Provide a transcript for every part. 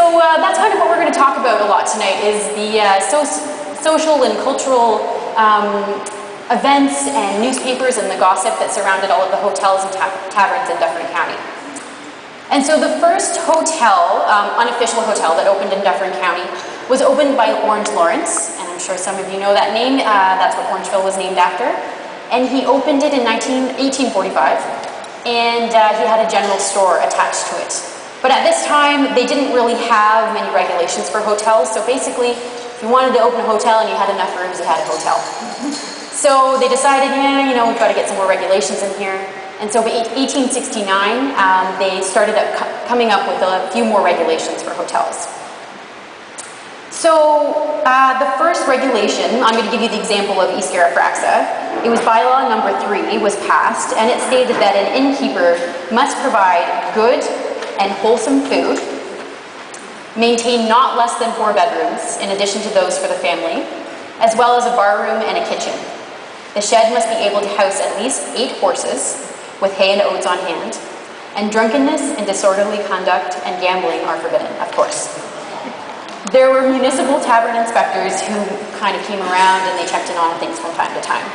So that's kind of what we're going to talk about a lot tonight, is the social and cultural events and newspapers and the gossip that surrounded all of the hotels and taverns in Dufferin County. And so the first hotel, unofficial hotel that opened in Dufferin County was opened by Orange Lawrence, and I'm sure some of you know that name. That's what Orangeville was named after. And he opened it in 1845, and he had a general store attached to it. But at this time, they didn't really have many regulations for hotels, so basically, if you wanted to open a hotel and you had enough rooms, you had a hotel. So they decided, yeah, you know, we've got to get some more regulations in here. And so by 1869, they started coming up with a few more regulations for hotels. So the first regulation, I'm going to give you the example of East Garifraxa. It was bylaw number 3 was passed, and it stated that an innkeeper must provide good and wholesome food, maintain not less than 4 bedrooms, in addition to those for the family, as well as a bar room and a kitchen. The shed must be able to house at least 8 horses, with hay and oats on hand, and drunkenness and disorderly conduct and gambling are forbidden, of course. There were municipal tavern inspectors who kind of came around and they checked in on things from time to time.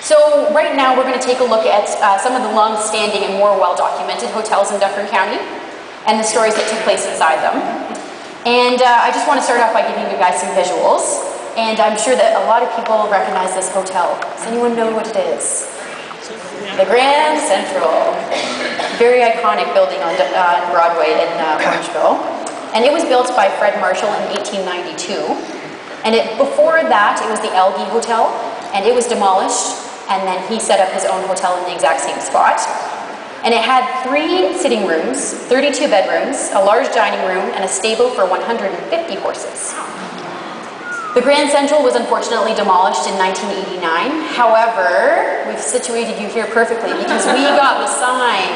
So right now we're going to take a look at some of the long-standing and more well-documented hotels in Dufferin County and the stories that took place inside them. And I just want to start off by giving you guys some visuals. And I'm sure that a lot of people recognize this hotel. Does anyone know what it is? The Grand Central. Very iconic building on Broadway in Orangeville. And it was built by Fred Marshall in 1892. And before that, it was the Elgee Hotel, and it was demolished, and then he set up his own hotel in the exact same spot. And it had 3 sitting rooms, 32 bedrooms, a large dining room, and a stable for 150 horses. The Grand Central was unfortunately demolished in 1989. However, we've situated you here perfectly because we got the sign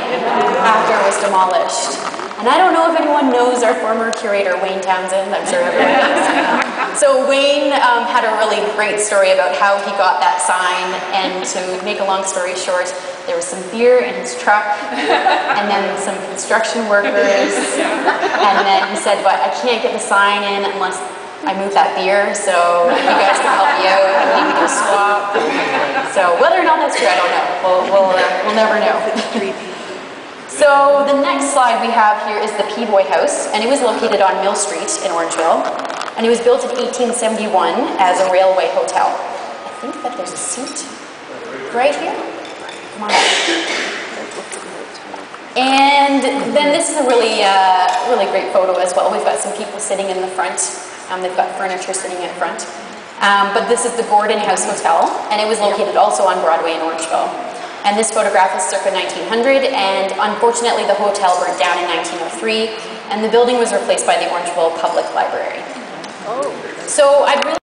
after it was demolished. And I don't know if anyone knows our former curator, Wayne Townsend. I'm sure everyone does. So Wayne had a really great story about how he got that sign. And to make a long story short, there was some beer in his truck, and then some construction workers. And then he said, but I can't get the sign in unless I move that beer, so if you guys can help me out, maybe we can swap. So whether or not that's true, I don't know. We'll never know. So the next slide we have here is the Peaboy House, and it was located on Mill Street in Orangeville, and it was built in 1871 as a railway hotel. I think that there's a seat right here. Come on up. And then this is a really great photo as well. We've got some people sitting in the front. They've got furniture sitting in front. But this is the Borden House Hotel, and it was located also on Broadway in Orangeville. And this photograph is circa 1900, and unfortunately the hotel burned down in 1903, and the building was replaced by the Orangeville Public Library. Oh. So I'd really